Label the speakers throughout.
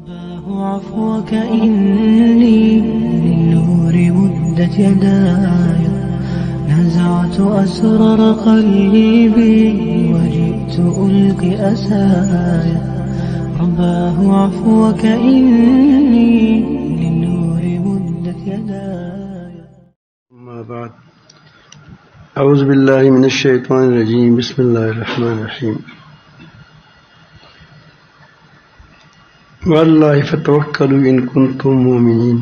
Speaker 1: الله عفوك إني للنور مدت يداي نزعت أسرار قلبي وجئت ألقي أسايا رباه عفوك إني للنور مدت يداي.
Speaker 2: أما بعد أعوذ بالله من الشيطان الرجيم بسم الله الرحمن الرحيم. والله فتوکلوا ان کنتم مؤمنین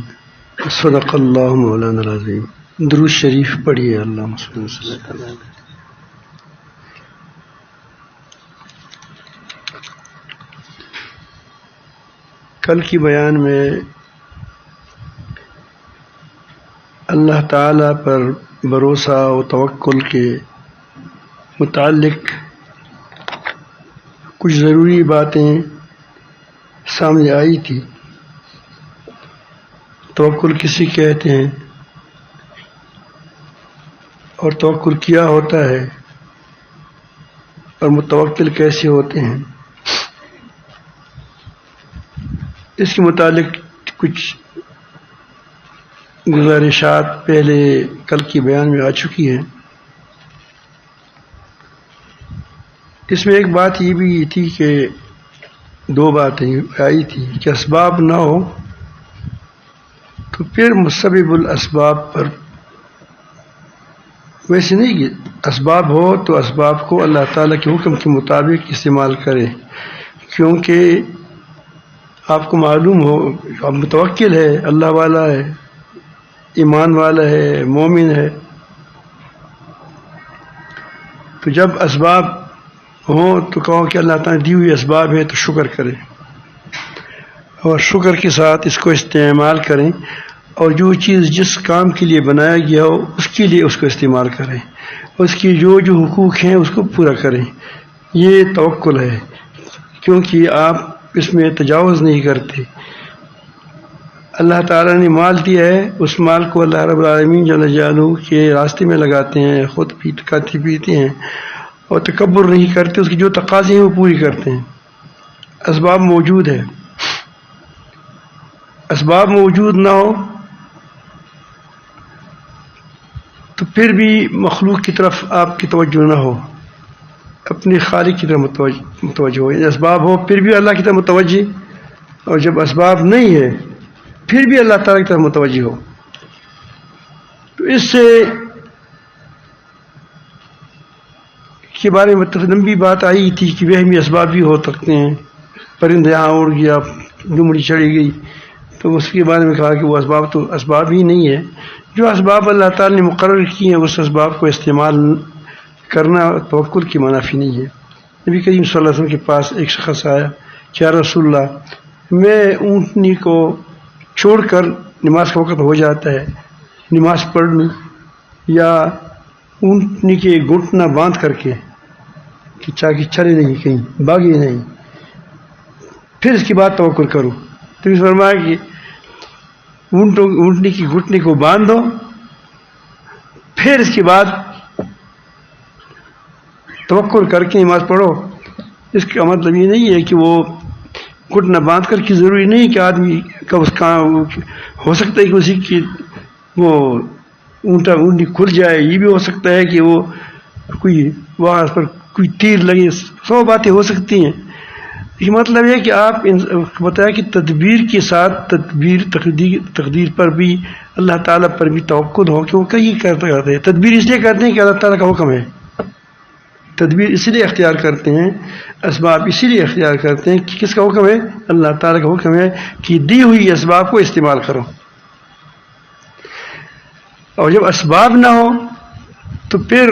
Speaker 2: صدق اللہ مولانا العظیم. درود شریف پڑھیے. اللہم صلی اللہ علیہ وسلم. کل کی بیان میں اللہ تعالی پر بھروسہ و توکل کے متعلق کچھ ضروری باتیں سامنے آئی تھی. توکل کسی کہتے ہیں اور توکل کیا ہوتا ہے اور متوکل کیسے ہوتے ہیں، اس کے متعلق کچھ گزارشات پہلے کل کی بیان میں آ چکی ہیں. اس میں ایک بات یہ بھی تھی کہ دو باتیں آئی تھی کہ اسباب نہ ہو تو پھر مسبب الاسباب پر، ویسے نہیں کہ اسباب ہو تو اسباب کو اللہ تعالیٰ کے حکم کے مطابق استعمال کرے، کیونکہ آپ کو معلوم ہو اب متوکل ہے، اللہ والا ہے، ایمان والا ہے، مومن ہے، تو جب اسباب ہوں تو کہو کہ اللہ تعالیٰ دی ہوئی اسباب ہے تو شکر کریں اور شکر کے ساتھ اس کو استعمال کریں، اور جو چیز جس کام کے لیے بنایا گیا ہو اس کے لیے اس کو استعمال کریں، اس کی جو حقوق ہیں اس کو پورا کریں. یہ توکل ہے، کیونکہ آپ اس میں تجاوز نہیں کرتے. اللہ تعالیٰ نے مال دیا ہے، اس مال کو اللہ رب العالمین جل جلالہ کے راستے میں لگاتے ہیں، خود کھاتے پیتے ہیں اور تکبر نہیں کرتے، اس کی جو تقاضے ہیں وہ پوری کرتے ہیں. اسباب موجود ہے. اسباب موجود نہ ہو تو پھر بھی مخلوق کی طرف آپ کی توجہ نہ ہو، اپنے خالق کی طرف متوجہ ہو. اسباب ہو پھر بھی اللہ کی طرف متوجہ، اور جب اسباب نہیں ہے پھر بھی اللہ تعالیٰ کی طرف متوجہ ہو. تو اس سے کے بارے میں لمبی بات آئی تھی کہ وہمی اسباب بھی ہو سکتے ہیں. پرندہ یہاں اڑ گیا، لمڑی چڑھی گئی، تو اس کے بارے میں کہا کہ وہ اسباب تو اسباب ہی نہیں ہے. جو اسباب اللہ تعالیٰ نے مقرر کی ہیں اس اسباب کو استعمال کرنا توکل کی منافی نہیں ہے. نبی کریم صلی اللہ علیہ وسلم کے پاس ایک شخص آیا کہ یا رسول اللہ، میں اونٹنی کو چھوڑ کر نماز کا وقت ہو جاتا ہے، نماز پڑھ لوں یا اونٹنی کے گھٹنا باندھ کر کے کہ چاہے چلے نہیں، کہیں بھاگے نہیں، پھر اس کے بعد توکل کروں. تو اس فرمایا کہ اونٹنی کی گھٹنے کو باندھ دو، پھر اس کے بعد توکل کر کے نماز پڑھو. اس کا مطلب یہ نہیں ہے کہ وہ گھٹنا باندھ کر کے ضروری نہیں کہ آدمی کا اس کا ہو سکتا ہے کہ اسی کی وہ اونٹنی کھل جائے، یہ بھی ہو سکتا ہے کہ وہ کوئی وہاں پر کوئی تیر لگے، 100 باتیں ہو سکتی ہیں. یہ مطلب ہے کہ آپ بتایا کہ تدبیر کے ساتھ تقدیر پر بھی اللہ تعالیٰ پر بھی توکل ہو، کہ وہ کہیں کرتے ہیں. تدبیر اس لیے کرتے ہیں کہ اللہ تعالیٰ کا حکم ہے، تدبیر اسی لیے اختیار کرتے ہیں، اسباب اسی لیے اختیار کرتے ہیں کہ کس کا حکم ہے؟ اللہ تعالیٰ کا حکم ہے کہ دی ہوئی اسباب کو استعمال کرو. اور جب اسباب نہ ہو تو پھر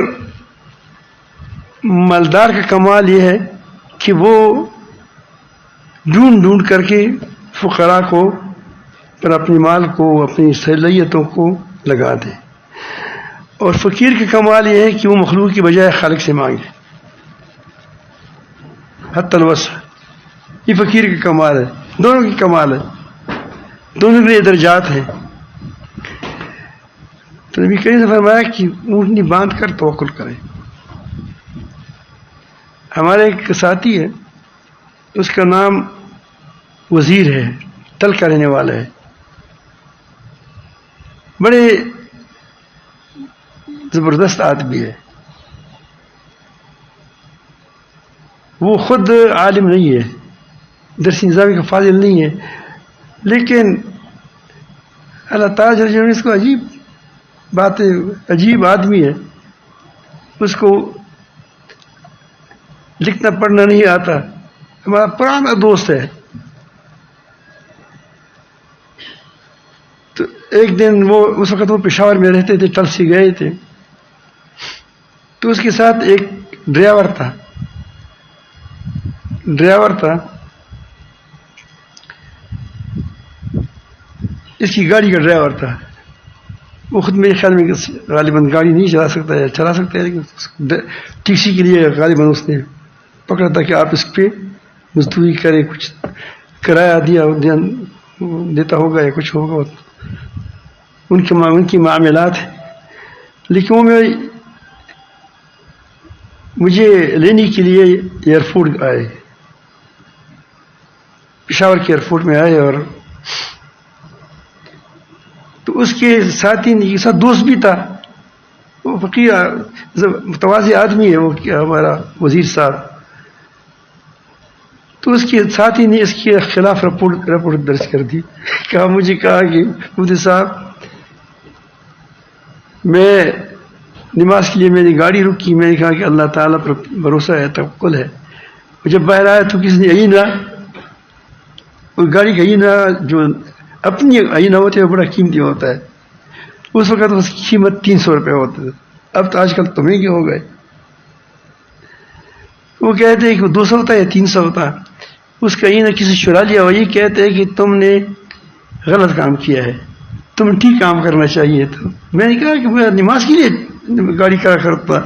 Speaker 2: مالدار کا کمال یہ ہے کہ وہ ڈھونڈ کر کے فقراء کو پر اپنے مال کو، اپنی صلاحیتوں کو لگا دے. اور فقیر کا کمال یہ ہے کہ وہ مخلوق کی بجائے خالق سے مانگے حتی الوسع. یہ فقیر کا کمال ہے، دونوں کی کمال ہے، دونوں کے لیے درجات ہیں. تو نبی کریم نے فرمایا کہ اونٹنی باندھ کر توکل کریں. ہمارے ایک ساتھی ہے، اس کا نام وزیر ہے، تل کا رہنے والا ہے، بڑے زبردست آدمی ہے. وہ خود عالم نہیں ہے، درس نظامی کا فاضل نہیں ہے، لیکن اللہ تعالیٰ جل جلالہ اس کو عجیب باتیں، عجیب آدمی ہے. اس کو لکھنا پڑھنا نہیں آتا. ہمارا پرانا دوست ہے. تو ایک دن وہ اس وقت وہ پشاور میں رہتے تھے، ٹلسی گئے تھے، تو اس کے ساتھ ایک ڈرائیور تھا. اس کی گاڑی کا ڈرائیور تھا. وہ خود میرے خیال میں غالباً گاڑی نہیں چلا سکتا ہے، چلا سکتا ہے، لیکن ٹیکسی کے لیے غالباً اس نے پکڑا تھا کہ آپ اس پہ مزدوری کرے، کچھ کرایہ دیتا ہوگا یا کچھ ہوگا. ان کی معاملات. لیکن وہ مجھے لینے کے لیے ایئرپورٹ آئے، پشاور کے ایئرپورٹ میں آئے، اور تو اس کے ساتھی کے ساتھ دوست بھی تھا. وہ فقیر متواضع آدمی ہے، وہ ہمارا وزیر صاحب. تو اس کے ساتھی نے اس کے خلاف رپورٹ درج کر دی. مجھے کہا کہ مفتی صاحب، میں نماز کے لیے میری گاڑی رکی، میں نے کہا کہ اللہ تعالیٰ پر بھروسہ ہے، توکل ہے. جب باہر آیا تو کسی نے آئینہ، وہ گاڑی کا آئینہ جو اپنی آئینہ ہوتے ہیں بڑا قیمتی ہوتا ہے. اس وقت اس کی قیمت 300 روپے ہوتی ہے. اب تو آج کل تو مہنگے ہو گئے. وہ کہتے ہیں کہ 200 ہوتا ہے یا 300 ہوتا ہے. اس کا آئینہ کسی چرا لیا. وہ یہ کہتے ہیں کہ تم نے غلط کام کیا ہے، تم ٹھیک کام کرنا چاہیے. تو میں نے کہا کہ میں نماز کے لیے گاڑی کرا کرتا.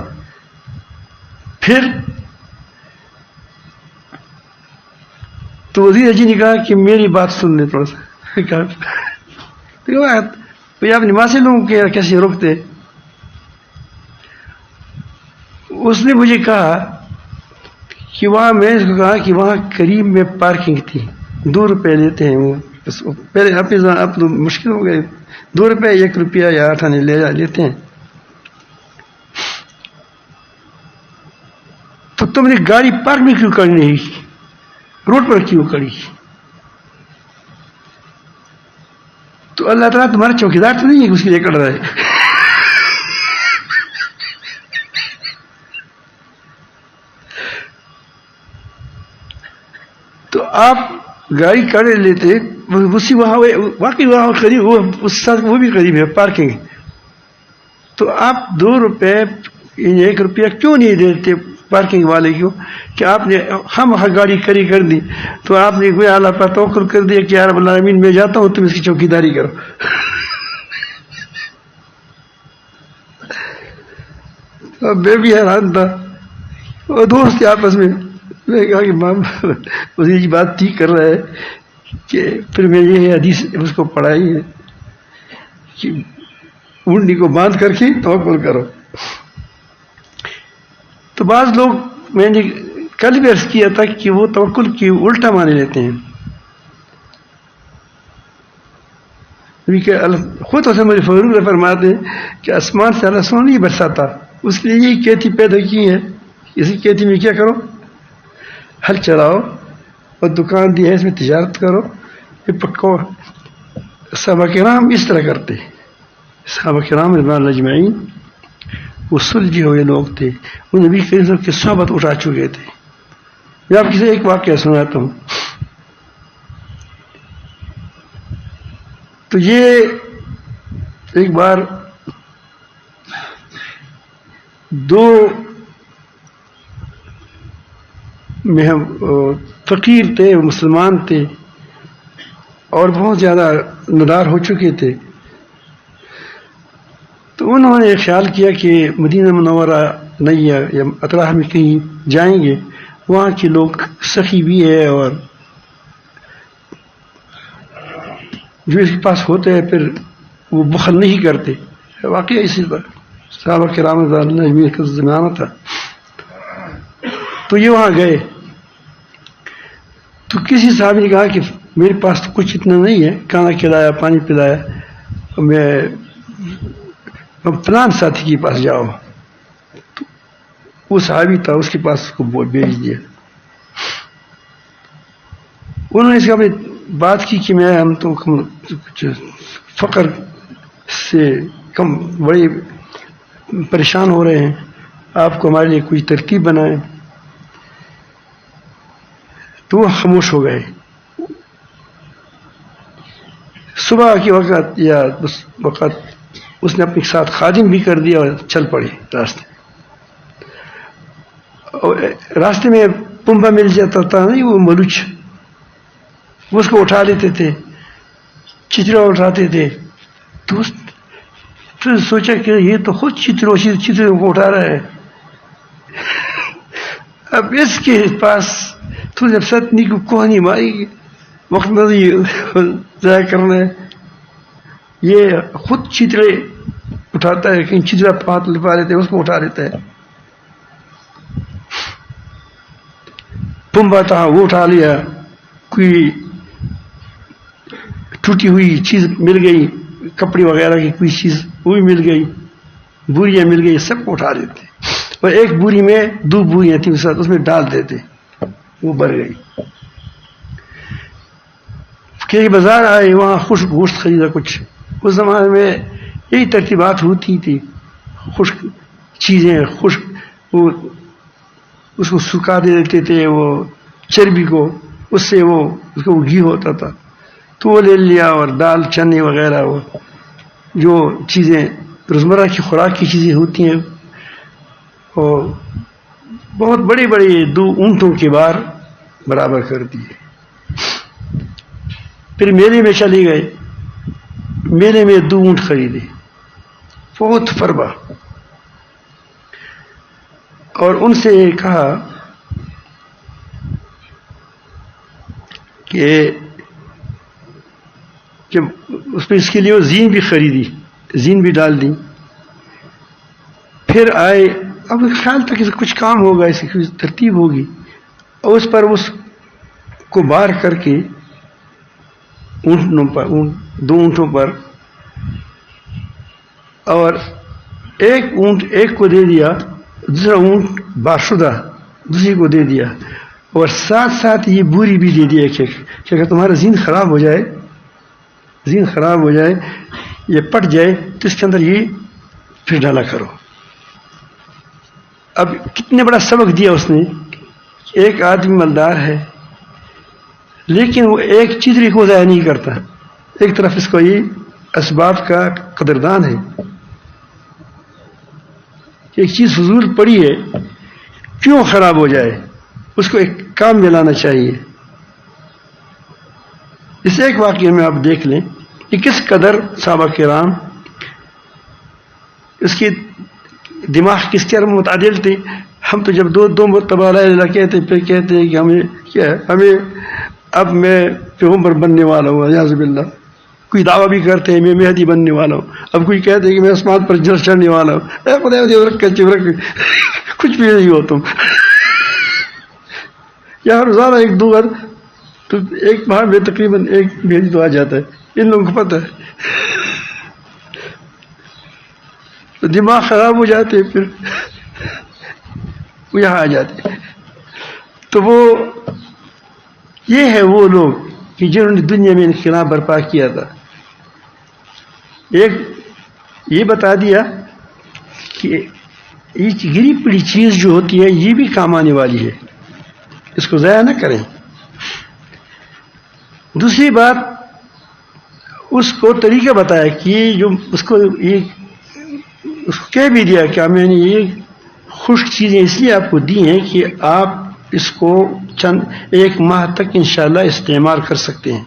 Speaker 2: پھر تو وزیر جی نے کہا کہ میری بات سن لیں تھوڑا سا. آپ نمازی لوگوں کے کیسے روکتے؟ اس نے مجھے کہا کہ وہاں، میں اس کو کہا کہ وہاں قریب میں پارکنگ تھی، 2 روپے لیتے ہیں وہ. پہلے اب تو مشکل ہو گئے، 2 روپے 1 روپیہ یا 8 آنے لیتے ہیں. تو تم نے گاڑی پارک میں کیوں کرنی نہیں، روڈ پر کیوں کری؟ تو اللہ تعالیٰ تمہارا چوکیدار تو نہیں ہے کہ اس کے لیے کر رہا ہے. تو آپ گاڑی کر لیتے اسی وہاں، واقعی وہاں قریب، وہ اس ساتھ وہ بھی قریب ہے پارکنگ. تو آپ 2 روپے 1 روپیہ کیوں نہیں دیتے پارکنگ والے کو کہ آپ نے ہم گاڑی کر دی؟ تو آپ نے کوئی اللہ پر توکل کر دیا کہ یا رب العالمین میں جاتا ہوں، تم اس کی چوکیداری کرو. میں بھی حیران تھا. وہ دوست آپس میں نے کہا کہ مام اسی کی بات ٹھیک کر رہا ہے. کہ پھر میں یہ حدیث اس کو پڑھائی ہے کہ اونٹنی کو باندھ کر کے توکل کرو. تو بعض لوگ، میں نے کل بھی عرض کیا تھا کہ وہ توکل کی الٹا معنی لیتے ہیں. خود حسن علی فاروق فرماتے ہیں کہ آسمان سے اللہ سونا نہیں برساتا، اس کے لیے یہی کھیتی پیدا کی ہے. اسی کھیتی میں کیا کرو، ہل چلاؤ اور دکان دی ہے، اس میں تجارت کرو. یہ پکو. صحابہ کرام اس طرح کرتے. صحابہ کرام رضوان اللہ اجمعین وہ سلجھے ہوئے لوگ تھے. وہ نبی کریم صلی اللہ علیہ وسلم کی صحبت اٹھا چکے تھے. میں آپ کسی ایک واقعہ سناتا ہوں. تو یہ ایک بار 2 فقیر تھے، مسلمان تھے اور بہت زیادہ ندار ہو چکے تھے. تو انہوں نے خیال کیا کہ مدینہ منورہ نہیں ہے یا اطراف میں کہیں جائیں گے، وہاں کے لوگ سخی بھی ہے اور جو اس کے پاس ہوتے ہیں پھر وہ بخل نہیں کرتے. واقعی اسی پر صحابہ کرام رضوان اللہ اجمعین کا زمانہ تھا. تو یہ وہاں گئے تو کسی صحابی نے کہا کہ میرے پاس تو کچھ اتنا نہیں ہے، کھانا کھلایا، پانی پلایا، میں فلان ساتھی کے پاس جاؤ، تو وہ صحابی تھا، اس کے پاس اس کو بھیج دیا. انہوں نے اس کا بات کی کہ ہم تو کچھ فقر سے کم بڑے پریشان ہو رہے ہیں، آپ کو ہمارے لیے کوئی ترتیب بنائیں. تو وہ خاموش ہو گئے. صبح کے وقت یا اس وقت اس نے اپنے ساتھ خادم بھی کر دیا اور چل پڑے راستے. اور راستے میں پنبا مل جاتا تھا نہیں، وہ ملوچ، اس کو اٹھا لیتے تھے، چترا اٹھاتے تھے. تو سوچا کہ یہ تو خود چتروں کو اٹھا رہا ہے، اب اس کے پاس تو جب ستنی کو کوہنی ماری، وقت نہیں ضائع کرنا ہے. یہ خود چترے اٹھاتا ہے، کہیں چترا پات لپا لیتے اس کو اٹھا لیتا ہے. پنبا تھا وہ اٹھا لیا، کوئی ٹوٹی ہوئی چیز مل گئی، کپڑے وغیرہ کی کوئی چیز وہ بھی مل گئی، بوریاں مل گئی، سب کو اٹھا لیتے. اور ایک بوری میں 2 بوریاں تھیں اس میں ڈال دیتے، وہ بھر گئی. کہ بازار آئے، وہاں خشک گوشت خریدا. کچھ اس زمانے میں یہی ترتیبات ہوتی تھی، خشک چیزیں، خشک وہ اس کو سکھا دیتے تھے، وہ چربی کو، اس سے وہ اس کو گھی ہوتا تھا. تو وہ لے لیا، اور دال چنے وغیرہ، وہ جو چیزیں روزمرہ کی خوراک کی چیزیں ہوتی ہیں، اور بہت بڑے بڑے 2 اونٹوں کے بار برابر کر دیے. پھر میلے میں چلے گئے، میلے میں 2 اونٹ خریدے، بہت فربا، اور ان سے کہا کہ اس کے لیے وہ زین بھی خریدی، زین بھی ڈال دی. پھر آئے، اب خیال تھا کہ کچھ کام ہوگا، اس کی ترتیب ہوگی، اور اس پر اس کو بار کر کے اونٹوں پر، 2 اونٹوں پر، اور ایک اونٹ ایک کو دے دیا، دوسرا اونٹ باشدہ دوسری کو دے دیا، اور ساتھ ساتھ یہ بوری بھی دے دیا کہ اگر تمہارا زین خراب ہو جائے، یہ پٹ جائے تو اس کے اندر یہ پھر ڈالا کرو. اب کتنے بڑا سبق دیا اس نے. ایک آدمی مالدار ہے، لیکن وہ ایک چیزری کو ضائع نہیں کرتا. ایک طرف اس کو یہ اسباب کا قدردان ہے. ایک چیز فضول پڑی ہے، کیوں خراب ہو جائے، اس کو ایک کام میں لانا چاہیے. اس ایک واقعے میں آپ دیکھ لیں کہ کس قدر صحابہ کرام اس کی دماغ کس طرح متعدل تھے. ہم تو جب 2 مرتبہ لا الہ الا اللہ کہتے پھر کہتے ہیں کہ ہمیں اب میں پیغمبر بننے والا ہوں، اعوذ باللہ. کوئی دعویٰ بھی کرتے ہیں میں مہدی بننے والا ہوں. اب کوئی کہتے ہیں کہ میں آسمان پر چڑھنے والا ہوں. کچھ بھی نہیں ہو تم. یہاں روزانہ 1-2 بار تو ایک ماہ میں تقریباً 1 مہدی تو آ جاتا ہے. ان لوگوں کو پتہ ہے، تو دماغ خراب ہو جاتے پھر وہ یہاں آ جاتے. تو وہ یہ ہے وہ لوگ کہ جنہوں نے دنیا میں انقلاب برپا کیا تھا. ایک یہ بتا دیا کہ یہ گری پڑی چیز جو ہوتی ہے یہ بھی کام آنے والی ہے، اس کو ضائع نہ کریں. دوسری بات، اس کو طریقہ بتایا کہ جو اس کو کہہ بھی دیا کہ میں نے یہ خشک چیزیں اس لیے آپ کو دی ہیں کہ آپ اس کو 1 ماہ تک انشاءاللہ استعمال کر سکتے ہیں.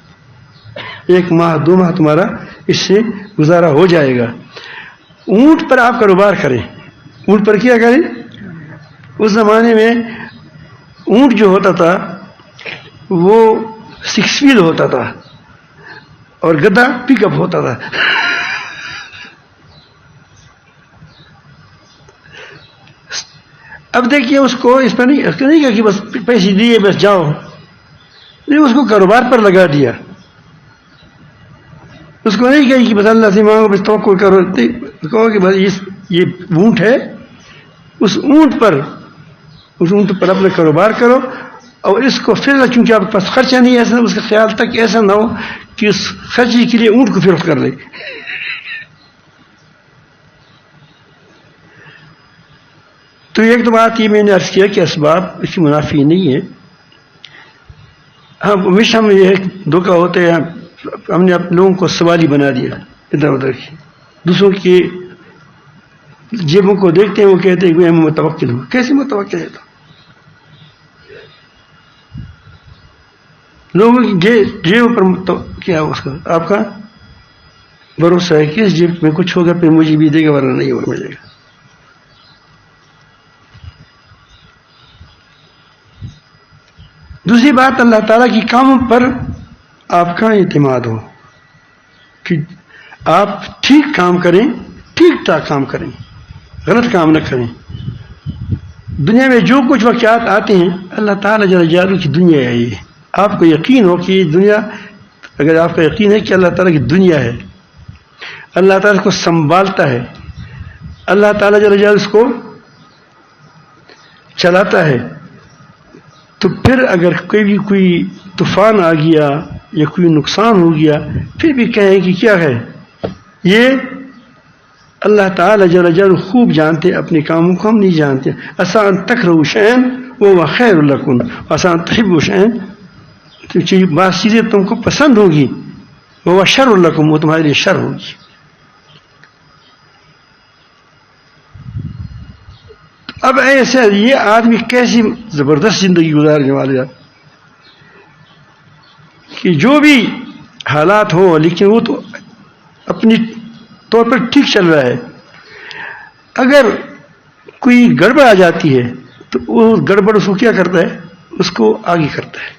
Speaker 2: 1 ماہ 2 ماہ تمہارا اس سے گزارا ہو جائے گا. اونٹ پر آپ کاروبار کریں. اونٹ پر کیا کریں؟ اس زمانے میں اونٹ جو ہوتا تھا وہ 6 ویل ہوتا تھا، اور گدھا پک اپ ہوتا تھا. اب دیکھیے اس کو اس پر نہیں کہ بس پیسے دیے بس جاؤ. نہیں اس کو کاروبار پر لگا دیا. اس کو نہیں کہی کہ بس اللہ سے مانگو بس توقع کرو، کہو کہ بس یہ اونٹ ہے، اس اونٹ پر اپنا کاروبار کرو، اور اس کو پھر چونکہ آپ کے پاس خرچہ نہیں ہے، ایسا اس کا خیال تک ایسا نہ ہو کہ اس خرچے کے لیے اونٹ کو فروخت کر لے. تو ایک تو بات یہ میں نے عرض کیا کہ اسباب اس کی منافی نہیں ہے. ہاں ہمیشہ ہم یہ دھوکہ ہوتے ہیں، ہم نے اپنے لوگوں کو سوالی بنا دیا ادھر ادھر کی، دوسروں کی جیبوں کو دیکھتے ہیں وہ کہتے ہیں کہ میں متوکل ہوں. کیسے متوکل ہے؟ تو لوگوں کی جیب پر کیا اس کا آپ کا بھروسہ ہے کہ اس جیب میں کچھ ہوگا پھر مجھے بھی دے گا ورنہ نہیں اور ملے گا. دوسری بات، اللہ تعالیٰ کی کاموں پر آپ کا اعتماد ہو کہ آپ ٹھیک کام کریں، ٹھیک ٹھاک کام کریں، غلط کام نہ کریں. دنیا میں جو کچھ واقعات آتے ہیں اللہ تعالیٰ جل جلالہ کی دنیا ہے. یہ آپ کو یقین ہو کہ یہ دنیا، اگر آپ کا یقین ہے کہ اللہ تعالیٰ کی دنیا ہے، اللہ تعالیٰ اس کو سنبھالتا ہے، اللہ تعالیٰ جل جلالہ اس کو چلاتا ہے، تو پھر اگر کوئی طوفان آ گیا یا کوئی نقصان ہو گیا پھر بھی کہیں کہ کیا ہے یہ اللہ تعالیٰ جل جلالہ خوب جانتے، اپنے کاموں کو ہم نہیں جانتے. آسان تکرہوا شیئا وہو خیر لکم، آسان تحبوا شیئا، بعض چیزیں تم کو پسند ہوگی، وہو شر لکم، وہ تمہارے لیے شر ہوگی. اب ایسا یہ آدمی کیسی زبردست زندگی گزارنے والا کہ جو بھی حالات ہو لیکن وہ تو اپنی طور پر ٹھیک چل رہا ہے. اگر کوئی گڑبڑ آ جاتی ہے تو وہ گڑبڑ اس کو کیا کرتا ہے؟ اس کو آگے کرتا ہے.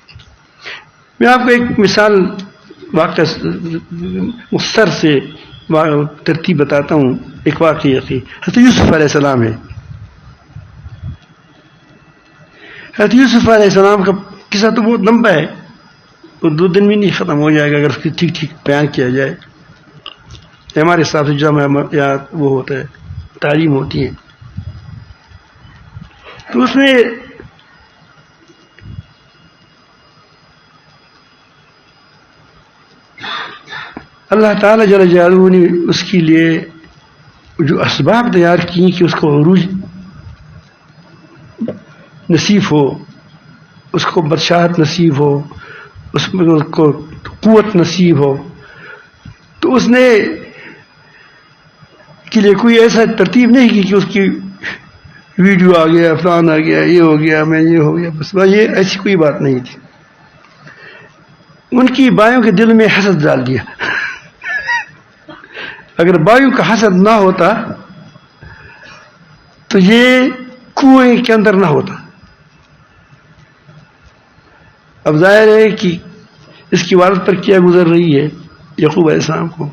Speaker 2: میں آپ کو ایک مثال واقعہ مختصر سے ترتیب بتاتا ہوں. ایک واقعہ کی حضرت یوسف علیہ السلام ہے. حضرت یوسف علیہ السلام کا قصہ تو بہت لمبا ہے، وہ 2 دن میں نہیں ختم ہو جائے گا اگر اس کی ٹھیک ٹھیک بیان کیا جائے. ہمارے حساب سے جامع وہ ہوتا ہے، تعلیم ہوتی ہے. تو اس میں اللہ تعالیٰ جل جلالہ نے اس کے لیے جو اسباب تیار کی کہ اس کو عروج نصیب ہو، اس کو بادشاہت نصیب ہو، اس میں اس کو قوت نصیب ہو، تو اس نے کے لیے کوئی ایسا ترتیب نہیں کی کہ اس کی ویڈیو آ گیا، فلان آ گیا، یہ ہو گیا، میں یہ ہو گیا، بس یہ ایسی کوئی بات نہیں تھی. ان کی بائیوں کے دل میں حسد ڈال دیا. اگر بائیوں کا حسد نہ ہوتا تو یہ کنویں کے اندر نہ ہوتا. اب ظاہر ہے کہ اس کی والد پر کیا گزر رہی ہے یعقوب علیہ السلام کو،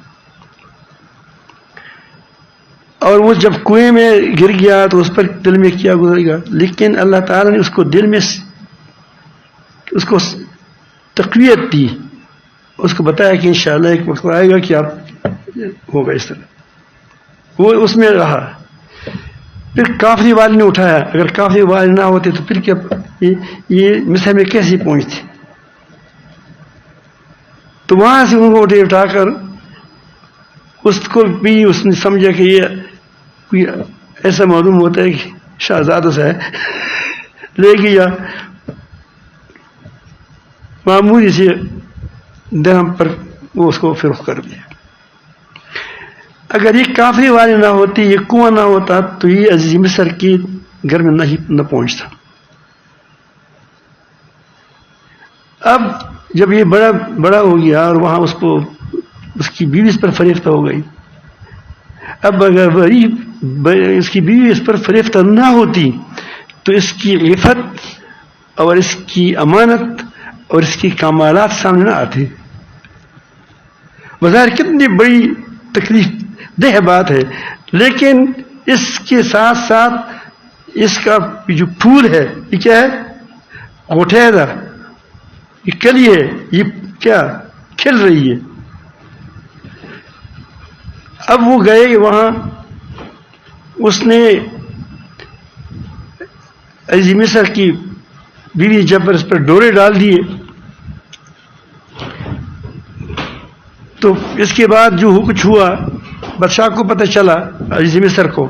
Speaker 2: اور وہ جب کنویں میں گر گیا تو اس پر دل میں کیا گزرے گا. لیکن اللہ تعالیٰ نے اس کو دل میں اس کو تقویت دی، اس کو بتایا کہ انشاءاللہ ایک وقت آئے گا کہ آپ ہوگا اس طرح. وہ اس میں رہا. پھر کافری والے نے اٹھایا. اگر کافری والے نہ ہوتے تو پھر کیا یہ مصر میں کیسے پہنچتے؟ تو وہاں سے ان کو اٹھا کر اس کو بھی اس نے سمجھا کہ یہ کوئی ایسا معلوم ہوتا ہے کہ شہزادہ سے ہے، لے گیا معمولی سے درہم پر وہ اس کو فروخت کر دیا. اگر یہ کافری والے نہ ہوتی، یہ کنواں نہ ہوتا تو یہ عزیز مصر کے گھر میں نہ پہنچتا. اب جب یہ بڑا ہو گیا اور وہاں اس کی بیوی اس پر فریفتہ ہو گئی. اب اگر اس کی بیوی اس پر فریفتہ نہ ہوتی تو اس کی عفت اور اس کی امانت اور اس کی کمالات سامنے نہ آتے. بظاہر کتنی بڑی تکلیف دہ بات ہے، لیکن اس کے ساتھ ساتھ اس کا جو پھول ہے یہ کیا ہے؟ غٹیدہ، یہ کلی ہے، یہ کیا کھل رہی ہے. اب وہ گئے وہاں، اس نے عزیز مصر کی بیوی جب اس پر ڈورے ڈال دیے تو اس کے بعد جو کچھ ہوا بادشاہ کو پتہ چلا عزیز مصر کو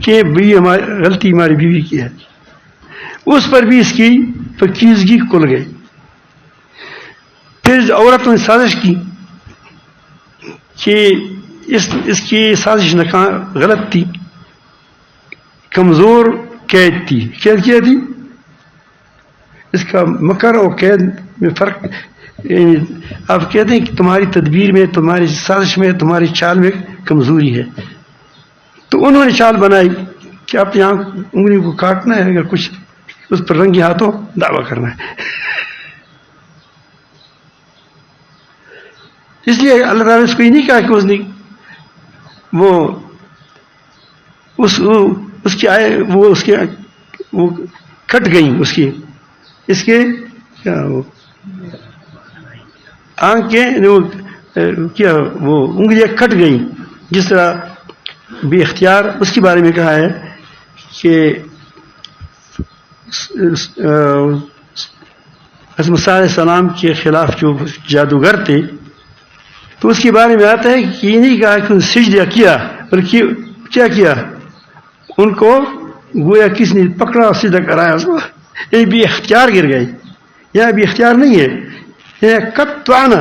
Speaker 2: کہ بیوی ہماری غلطی ہماری بیوی کی ہے. اس پر بھی اس کی پاکیزگی کھل گئی. پھر عورتوں نے سازش کی کہ اس کی سازش غلط تھی، کمزور قید تھی. قید کیا تھی؟ اس کا مکر اور قید میں فرق. آپ کہتے ہیں کہ تمہاری تدبیر میں، تمہاری سازش میں، تمہاری چال میں کمزوری ہے. تو انہوں نے چال بنائی کہ آپ یہاں انگلی کو کاٹنا ہے، اگر کچھ اس پر رنگی ہاتھوں دعویٰ کرنا ہے. اس لیے اللہ تعالیٰ نے اس کو یہ نہیں کہا کہ اس نے وہ کٹ گئیں اس کی، اس کے آنکھیں کیا وہ انگلیاں کٹ گئیں. جس طرح بے اختیار اس کے بارے میں کہا ہے کہ حضرت موسیٰ علیہ السلام کے خلاف جو جادوگر تھے تو اس کے بارے میں آتا ہے کہ یہ نہیں کہا کہ سجدہ کیا، بلکہ کیا کیا، ان کو گویا کس نے پکڑا اور سیدھا کرایا اس کو. یہ بے اختیار گر گئے. یہاں بے اختیار نہیں ہے، یہ قطعنا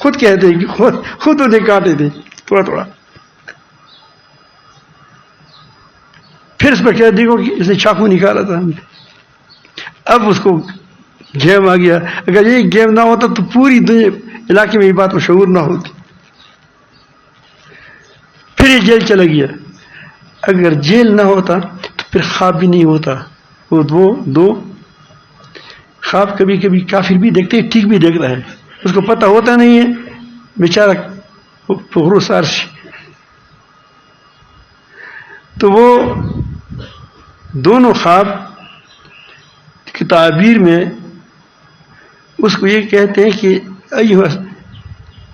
Speaker 2: خود کہتے ہیں کہ خود انہیں کاٹے تھے تھوڑا تھوڑا. پھر اس پر کہہ دیکھو کہ اس نے چاقو نکالا تھا. اب اس کو گیم آ گیا. اگر یہ گیم نہ ہوتا تو پوری دنیا علاقے میں یہ بات مشہور نہ ہوتی. پھر یہ جیل چلا گیا. اگر جیل نہ ہوتا تو پھر خواب بھی نہیں ہوتا. وہ دو خواب کبھی کبھی کافر بھی دیکھتے ہیں، ٹھیک بھی دیکھتا ہے، اس کو پتہ ہوتا نہیں ہے بیچارہ غروس عرش. تو وہ دونوں خواب کی تعبیر میں اس کو یہ کہتے ہیں کہ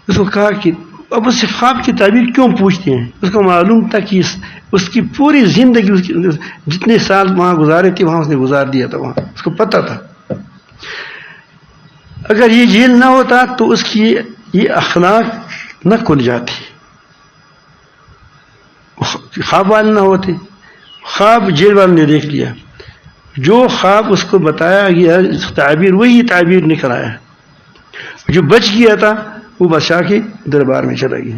Speaker 2: اس کو کہا کہ اب اس سے خواب کی تعبیر کیوں پوچھتے ہیں؟ اس کو معلوم تھا کہ اس کی پوری زندگی اس کی جتنے سال وہاں گزارے تھے وہاں اس نے گزار دیا تھا. وہاں اس کو پتہ تھا اگر یہ جیل نہ ہوتا تو اس کی یہ اخلاق نہ کھل جاتی، خواب والے نہ ہوتے. خواب جیل والوں نے دیکھ لیا، جو خواب اس کو بتایا گیا تعبیر وہی تعبیر نکل آیا. جو بچ گیا تھا وہ بادشاہ کے دربار میں چلا گیا.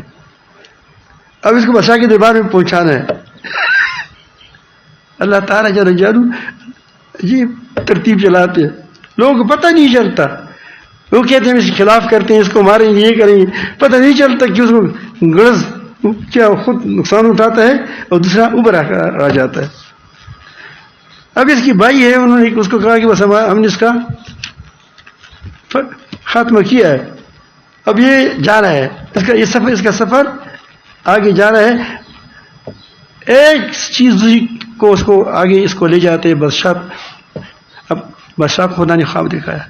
Speaker 2: اب اس کو بادشاہ کے دربار میں پہنچانا ہے. اللہ تعالیٰ جل جلالہ یہ ترتیب چلاتے ہیں، لوگوں کو پتہ نہیں چلتا. وہ کہتے ہیں اس کے خلاف کرتے ہیں، اس کو ماریں گے، یہ کریں گے، پتہ نہیں چلتا کہ اس کو غرض کیا خود نقصان اٹھاتا ہے اور دوسرا اوپر آ جاتا ہے. اب اس کی بھائی ہے، انہوں نے اس کو کہا کہ بس ہم نے اس کا خاتمہ کیا ہے. اب یہ جا رہا ہے، اس کا سفر آگے جا رہا ہے. ایک چیز کو اس کو آگے اس کو لے جاتے ہیں بادشاہ. اب بادشاہ کو خدا نے خواب دکھایا.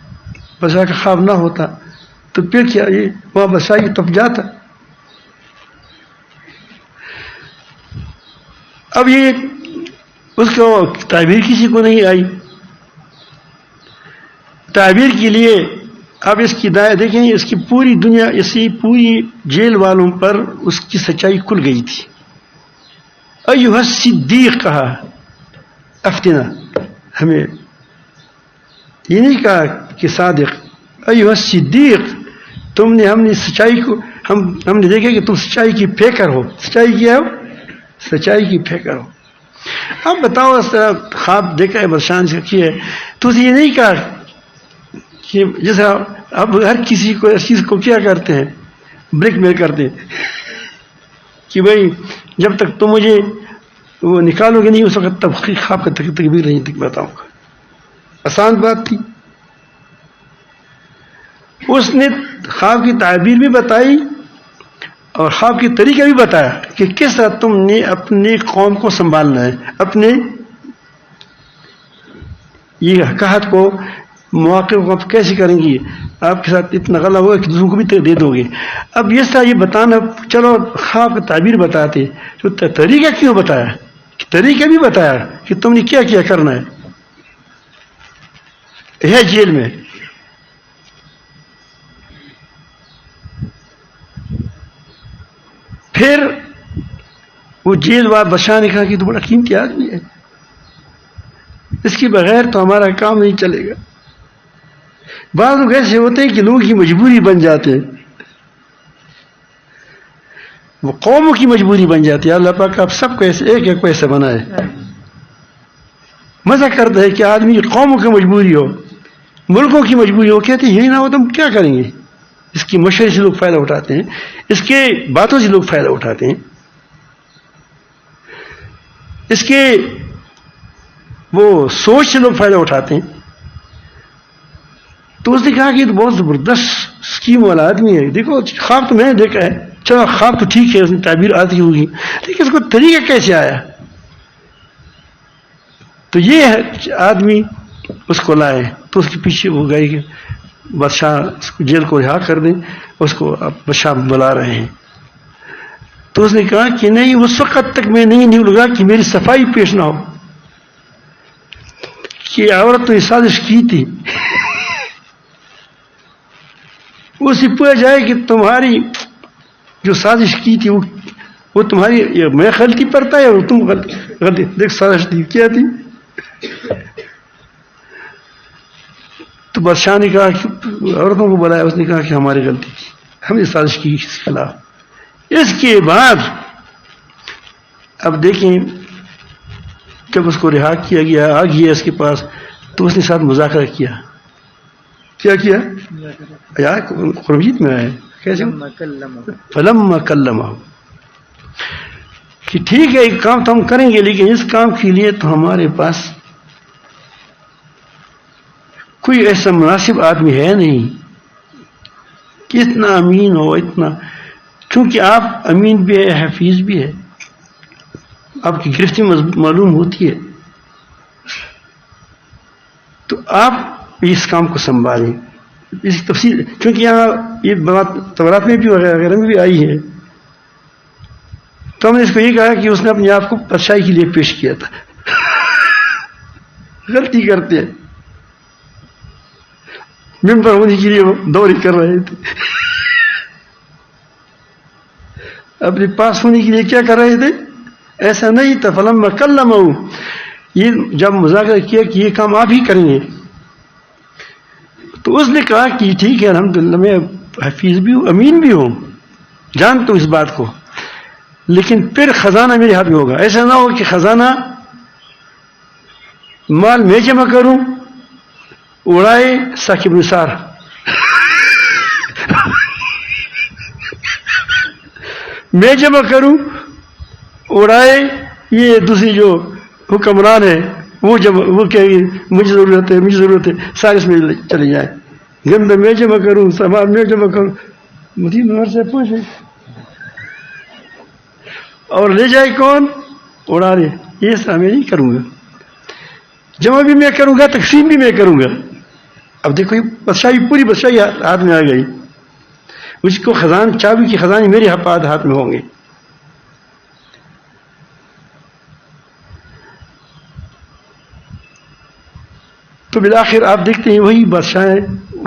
Speaker 2: بادشاہ کا خواب نہ ہوتا تو پھر کیا یہ وہاں بادشاہ کی تپ جاتا. اب یہ اس کو تعبیر کسی کو نہیں آئی. تعبیر کے لیے اب اس کی دائیں دیکھیں، اس کی پوری دنیا، اسی پوری جیل والوں پر اس کی سچائی کھل گئی تھی. ایھا الصدیق کہا افتنا، ہمیں یہ نہیں کہا کہ صادق. ایھا الصدیق، ہم نے سچائی کو ہم نے دیکھا کہ تم سچائی کی پیکر ہو. سچائی کیا ہو؟ سچائی کی پیکر ہو. اب بتاؤ اس طرح خواب دیکھا ہے بادشاہ نے کیا ہے تو یہ نہیں کہا کہ جیسا اب ہر کسی کو اس چیز کو کیا کرتے ہیں، بلیک میل کرتے ہیں کہ بھائی جب تک تم مجھے وہ نکالو گے نہیں اس وقت تب خواب کا تکبیر نہیں بتاؤں گا. آسان بات تھی. اس نے خواب کی تعبیر بھی بتائی اور خواب کی طریقہ بھی بتایا کہ کس طرح تم نے اپنے قوم کو سنبھالنا ہے، اپنے یہ حقیقت کو مواقع کو آپ کیسے کریں گی؟ آپ کے ساتھ اتنا غلط ہوگا کہ دوسروں کو بھی دے دو گے. اب یہ طرح یہ بتانا، چلو خواب کا تعبیر بتاتے تو طریقہ کیوں بتایا؟ طریقہ بھی بتایا کہ تم نے کیا کیا کرنا ہے جیل میں. پھر وہ جیل والے بادشاہ نے کہا کہ تو بڑا قیمتی آدمی ہے، اس کے بغیر تو ہمارا کام نہیں چلے گا. بعض لوگ ایسے ہوتے ہیں کہ لوگوں کی مجبوری بن جاتے ہیں، وہ قوموں کی مجبوری بن جاتی ہے. اللہ پاک آپ سب کو ایسے ایک ایسا بنائے. مزہ کرتا ہے کہ آدمی قوموں کی مجبوری ہو، ملکوں کی مجبوری ہو، کہتے ہیں یہی نہ ہو تو ہم کیا کریں گے. اس کی مشورے سے لوگ فائدہ اٹھاتے ہیں، اس کے باتوں سے لوگ فائدہ اٹھاتے ہیں، اس کے وہ سوچ سے لوگ فائدہ اٹھاتے ہیں. تو اس نے کہا کہ یہ تو بہت زبردست اسکیم والا آدمی ہے. دیکھو خواب تو میں نے دیکھا ہے، چلو خواب تو ٹھیک ہے، اس نے تعبیر آتی ہوگی، لیکن اس کو طریقہ کیسے آیا؟ تو یہ آدمی اس کو لائے تو اس کے پیچھے وہ گئے کہ بادشاہ اس کو جیل کو رہا کر دیں. اس کو اب بادشاہ بلا رہے ہیں. تو اس نے کہا کہ نہیں، اس وقت تک میں نہیں لگا کہ میری صفائی پیش نہ ہو، کہ عورت تو یہ سازش کی تھی. اسے پوچھا جائے کہ تمہاری جو سازش کی تھی وہ تمہاری میں غلطی پڑتا ہے اور تم غلطی دیکھ سازش تھی کیا تھی. تو بادشاہ نے کہا کہ عورتوں کو بلایا، اس نے کہا کہ ہماری غلطی تھی، ہم نے سازش کی اس کے خلاف. اس کے بعد اب دیکھیں جب اس کو رہا کیا گیا، آ گیا اس کے پاس، تو اس نے ساتھ مذاکرہ کیا. کیا قرآن میں آئے کیسے فلما کلمہ، کہ ٹھیک ہے ایک کام تو ہم کریں گے، لیکن اس کام کے لیے تو ہمارے پاس کوئی ایسا مناسب آدمی ہے نہیں کہ اتنا امین ہو، اتنا، چونکہ آپ امین بھی ہے، حفیظ بھی ہے، آپ کی گرفتی معلوم ہوتی ہے، تو آپ اس کام کو سنبھالیں. اس کی تفصیل چونکہ یہاں یہ بات تورات میں بھی وغیرہ میں بھی آئی ہے، تو ہم نے اس کو یہ کہا کہ اس نے اپنے آپ کو بادشاہی کے لیے پیش کیا تھا. غلطی کرتے ہیں، ممبر ہونے کے لیے وہ دوری کر رہے تھے، اپنے پاس ہونے کے لیے کیا کر رہے تھے؟ ایسا نہیں تھا. فلما کلمہ، یہ جب مذاکرہ کیا کہ یہ کام آپ ہی کریں گے، تو اس نے کہا کہ ٹھیک ہے الحمدللہ میں حفیظ بھی ہوں، امین بھی ہوں، جانتا ہوں اس بات کو، لیکن پھر خزانہ میرے ہاتھ میں ہوگا. ایسا نہ ہو کہ خزانہ مال میں جمع کروں، اڑائے ثاقب نثار. میں جمع کروں، اڑائے یہ دوسری جو حکمران ہے وہ کہ مجھے ضرورت ہے سارے اس میں چلے جائیں. گندہ میں جمع کروں، سامان میں جمع کروں، مجھے نمبر سے پوچھے اور لے جائے کون؟ اڑا رہے. یہ سا میں نہیں کروں گا، جمع بھی میں کروں گا، تقسیم بھی میں کروں گا. اب دیکھو یہ بادشاہی، پوری بادشاہی ہاتھ میں آ گئی. اس کو خزان چابی کی خزانے میرے ہاتھ میں ہوں گے. تو بالآخر آپ دیکھتے ہیں وہی بادشاہ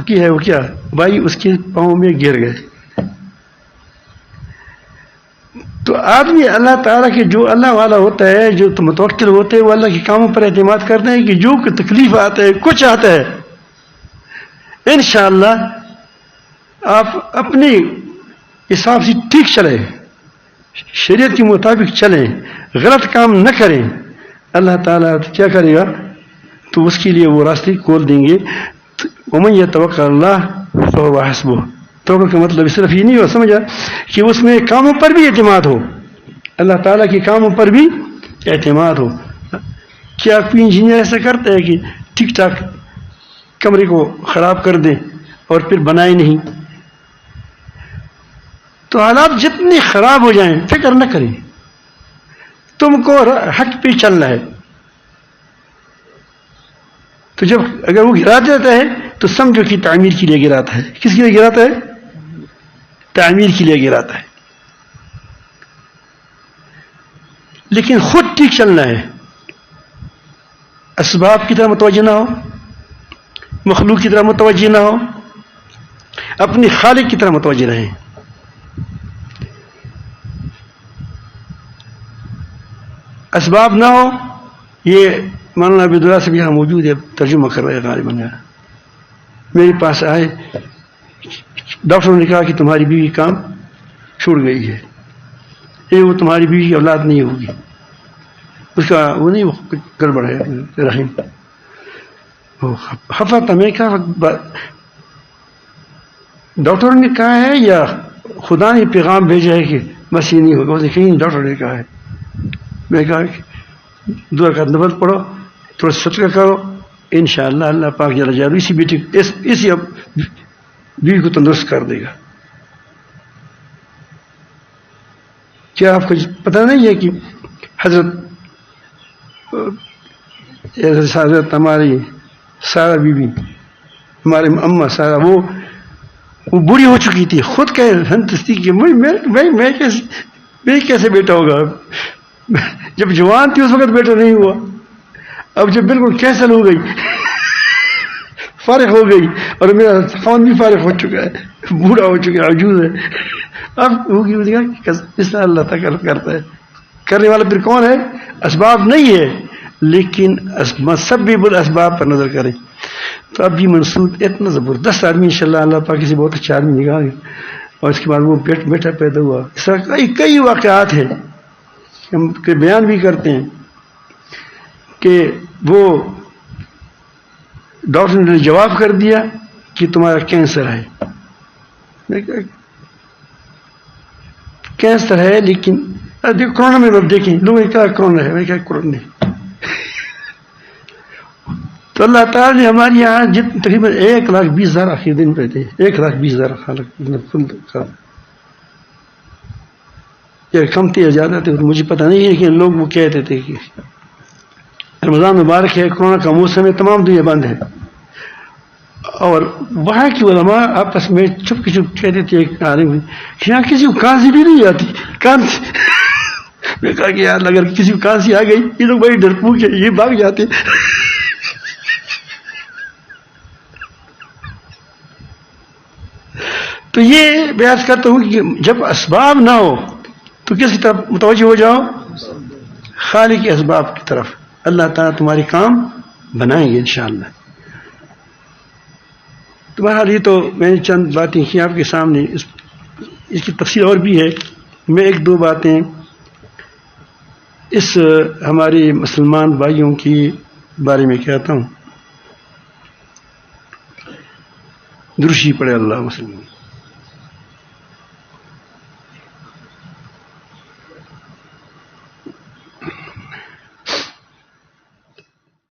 Speaker 2: کی ہے، وہ کیا بھائی اس کے پاؤں میں گر گئے. تو آدمی اللہ تعالیٰ کے جو اللہ والا ہوتا ہے، جو متوکل ہوتے ہیں، وہ اللہ کے کاموں پر اعتماد کرتے ہیں کہ جو تکلیف آتا ہے، کچھ آتا ہے، انشاءاللہ آپ اپنے حساب سے ٹھیک چلیں، شریعت کے مطابق چلیں، غلط کام نہ کریں. اللہ تعالیٰ کیا کرے گا؟ تو اس کے لیے وہ راستے کھول دیں گے. ومن یتوکل اللہ فہو حسبہ. توکل کا مطلب صرف یہ نہیں ہو سمجھا کہ اس میں کاموں پر بھی اعتماد ہو، اللہ تعالیٰ کے کاموں پر بھی اعتماد ہو. کیا کوئی انجینئر ایسا کرتا ہے کہ ٹھیک ٹھاک کمرے کو خراب کر دیں اور پھر بنائے نہیں؟ تو حالات جتنے خراب ہو جائیں فکر نہ کریں، تم کو حق پہ چلنا ہے. تو جب اگر وہ گرا دیتا ہے تو سمجھو کہ تعمیر کے لیے گراتا ہے. کس کے لیے گراتا ہے؟ تعمیر کے لیے گراتا ہے. لیکن خود ٹھیک چلنا ہے، اسباب کی طرح متوجہ نہ ہو، مخلوق کی طرح متوجہ نہ ہو، اپنی خالق کی طرح متوجہ رہیں. اسباب نہ ہو. یہ مولانا عبداللہ سے بھی یہاں موجود ہے، ترجمہ کر رہے ہیں غالباً. میرے پاس آئے، ڈاکٹر نے کہا کہ تمہاری بیوی کام چھوڑ گئی ہے، یہ وہ تمہاری بیوی کی اولاد نہیں ہوگی، اس کا وہ نہیں، وہ گڑبڑ ہے رحم. خفا تھا. میں کہا ڈاکٹر نے کہا ہے یا خدا نے پیغام بھیجا ہے کہ بس یہ نہیں ہوگا؟ اسے کہیں ڈاکٹر نے کہا ہے. میں کہا دعا کا نفل پڑھو، تھوڑا صدقہ کرو، انشاءاللہ اللہ پاک جل جلالہ اسی بیٹی اسی بیوی کو تندرست کر دے گا. کیا آپ کو پتہ نہیں ہے کہ حضرت ہماری سارا بیوی، ہمارے اماں سارا، وہ بوڑھی ہو چکی تھی، خود کہے ہنستی کہ میں کیسے بیٹا ہوگا؟ جب جوان تھی اس وقت بیٹا نہیں ہوا، اب جب بالکل کینسل ہو گئی، فارغ ہو گئی، اور میرا خاوند بھی فارغ ہو چکا ہے، بوڑھا ہو چکا ہے، عجوز ہے، اب ہوگی اس طرح اللہ تعالیٰ کرتا ہے. کرنے والا پھر کون ہے؟ اسباب نہیں ہے، لیکن مسبب الاسباب پر نظر کریں. تو اب یہ منصور اتنا زبردست آدمی انشاءاللہ اللہ پاک کسی بہت اچھا آدمی نکال گیا، اور اس کے بعد وہ بیٹا پیدا ہوا. اس طرح کئی واقعات ہیں ہم بیان بھی کرتے ہیں کہ وہ ڈاکٹر نے جواب کر دیا کہ تمہارا کینسر ہے. کینسر ہے، لیکن کورونا میں اب دیکھیں لوگوں نے کہا کورونا ہے، میں کہا کورونا نہیں. تو اللہ تعالیٰ نے ہمارے یہاں تقریباً 1,20,000 آخری دن پہ تھے، 1,20,000 خالق یا کم تھے یا زیادہ تھے مجھے پتہ نہیں ہے، لیکن لوگ وہ کہتے تھے کہ رمضان مبارک ہے، کورونا کا موسم ہے، تمام دنیا بند ہے. اور وہاں کی علماء آپس میں چپ کی چپ کہتے تھے ایک عالم کہ یہاں کسی کو کھانسی بھی نہیں آتی. کھانسی میں کہا کہ یار اگر کسی کو کھانسی آ گئی، یہ لوگ بڑی ڈرپوک ہے، یہ بھاگ جاتے. تو یہ بیان کرتا ہوں کہ جب اسباب نہ ہو تو کس کی طرف متوجہ ہو جاؤ؟ خالق کے اسباب کی طرف. اللہ تعالیٰ تمہاری کام بنائیں گے انشاءاللہ. تمہارا یہ تو میں نے چند باتیں کی آپ کے سامنے، اس کی تفصیل اور بھی ہے. میں ایک دو باتیں اس ہمارے مسلمان بھائیوں کی بارے میں کہتا ہوں. درشی پڑے اللہ مسلمان.